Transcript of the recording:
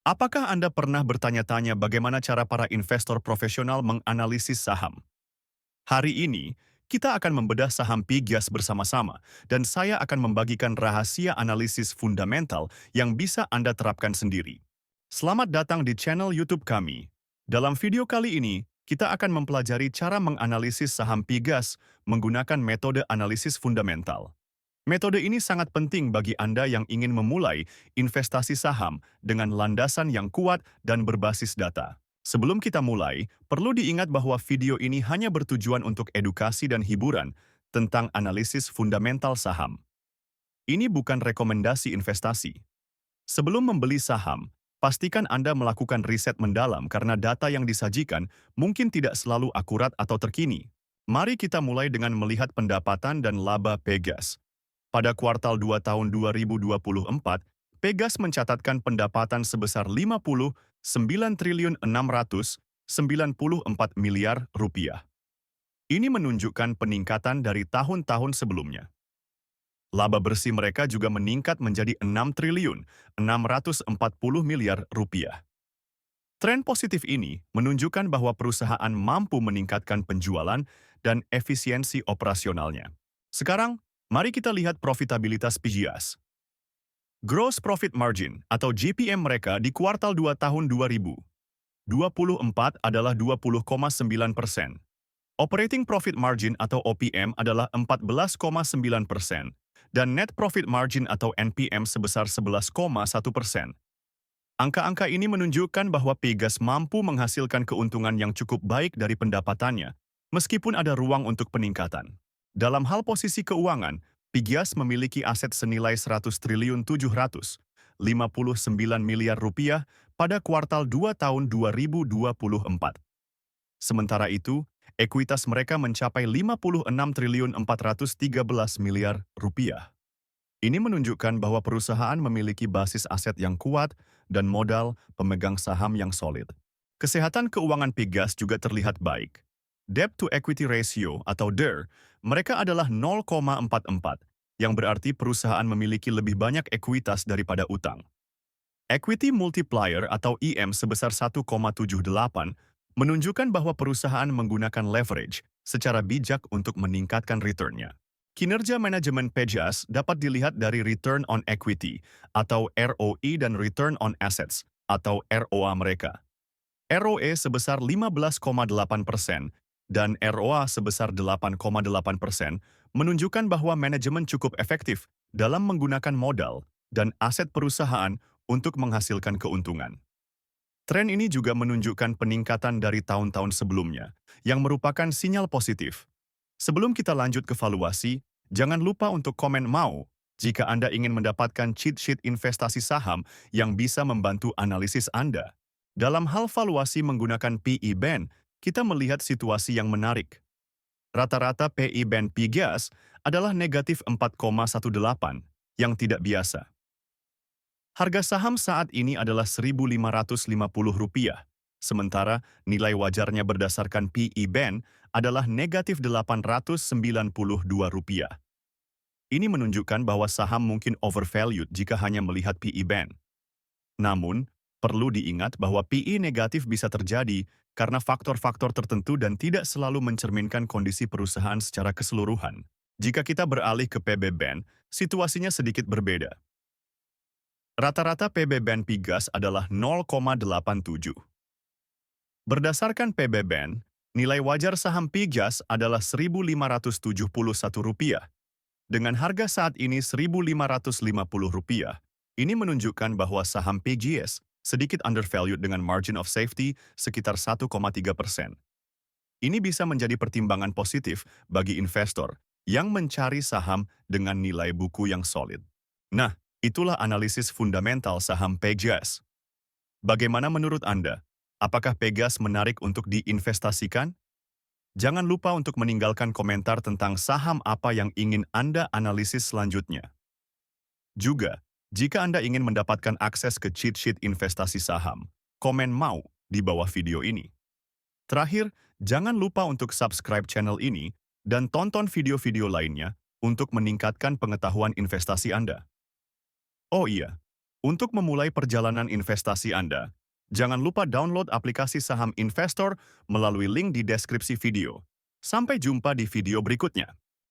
Apakah Anda pernah bertanya-tanya bagaimana cara para investor profesional menganalisis saham? Hari ini, kita akan membedah saham Pigias bersama-sama, dan saya akan membagikan rahasia analisis fundamental yang bisa Anda terapkan sendiri. Selamat datang di channel YouTube kami. Dalam video kali ini, kita akan mempelajari cara menganalisis saham Pigas menggunakan metode analisis fundamental. Metode ini sangat penting bagi Anda yang ingin memulai investasi saham dengan landasan yang kuat dan berbasis data. Sebelum kita mulai, perlu diingat bahwa video ini hanya bertujuan untuk edukasi dan hiburan tentang analisis fundamental saham. Ini bukan rekomendasi investasi. Sebelum membeli saham, pastikan Anda melakukan riset mendalam karena data yang disajikan mungkin tidak selalu akurat atau terkini. Mari kita mulai dengan melihat pendapatan dan laba Pegas. Pada kuartal 2 tahun 2024, Pegas mencatatkan pendapatan sebesar 59.694 miliar rupiah. Ini menunjukkan peningkatan dari tahun-tahun sebelumnya. Laba bersih mereka juga meningkat menjadi 6.640 miliar rupiah. Tren positif ini menunjukkan bahwa perusahaan mampu meningkatkan penjualan dan efisiensi operasionalnya. Sekarang, mari kita lihat profitabilitas PGS. Gross Profit Margin atau GPM mereka di kuartal 2 tahun 2024 adalah 20,9%. Operating Profit Margin atau OPM adalah 14,9%, dan Net Profit Margin atau NPM sebesar 11,1%. Angka-angka ini menunjukkan bahwa Pegas mampu menghasilkan keuntungan yang cukup baik dari pendapatannya, meskipun ada ruang untuk peningkatan. Dalam hal posisi keuangan, Pegas memiliki aset senilai 100.759 miliar rupiah pada kuartal 2 tahun 2024. Sementara itu, ekuitas mereka mencapai 56.413 miliar rupiah. Ini menunjukkan bahwa perusahaan memiliki basis aset yang kuat dan modal pemegang saham yang solid. Kesehatan keuangan Pegas juga terlihat baik. Debt to equity ratio atau DER mereka adalah 0,44, yang berarti perusahaan memiliki lebih banyak ekuitas daripada utang. Equity multiplier atau EM sebesar 1,78 menunjukkan bahwa perusahaan menggunakan leverage secara bijak untuk meningkatkan return-nya. Kinerja manajemen Pegas dapat dilihat dari return on equity atau ROE dan return on assets atau ROA mereka. ROE sebesar 15,8% dan ROA sebesar 8,8% menunjukkan bahwa manajemen cukup efektif dalam menggunakan modal dan aset perusahaan untuk menghasilkan keuntungan. Tren ini juga menunjukkan peningkatan dari tahun-tahun sebelumnya, yang merupakan sinyal positif. Sebelum kita lanjut ke valuasi, jangan lupa untuk komen mau jika Anda ingin mendapatkan cheat sheet investasi saham yang bisa membantu analisis Anda. Dalam hal valuasi menggunakan PE band, kita melihat situasi yang menarik. Rata-rata PE band Pegas adalah negatif 4,18, yang tidak biasa. Harga saham saat ini adalah Rp1.550, sementara nilai wajarnya berdasarkan PE band adalah negatif Rp892. Ini menunjukkan bahwa saham mungkin overvalued jika hanya melihat PE band. Namun, perlu diingat bahwa PE negatif bisa terjadi karena faktor-faktor tertentu dan tidak selalu mencerminkan kondisi perusahaan secara keseluruhan. Jika kita beralih ke PB band, situasinya sedikit berbeda. Rata-rata PB band Pegas adalah 0,87. Berdasarkan PB band, nilai wajar saham Pegas adalah Rp1.571. Dengan harga saat ini Rp1.550, ini menunjukkan bahwa saham PGS sedikit undervalued dengan margin of safety sekitar 1,3%. Ini bisa menjadi pertimbangan positif bagi investor yang mencari saham dengan nilai buku yang solid. Nah, itulah analisis fundamental saham Pegas. Bagaimana menurut Anda? Apakah Pegas menarik untuk diinvestasikan? Jangan lupa untuk meninggalkan komentar tentang saham apa yang ingin Anda analisis selanjutnya. Juga, jika Anda ingin mendapatkan akses ke cheat sheet investasi saham, komen mau di bawah video ini. Terakhir, jangan lupa untuk subscribe channel ini dan tonton video-video lainnya untuk meningkatkan pengetahuan investasi Anda. Oh iya, Untuk memulai perjalanan investasi Anda, jangan lupa download aplikasi saham investor melalui link di deskripsi video. Sampai jumpa di video berikutnya.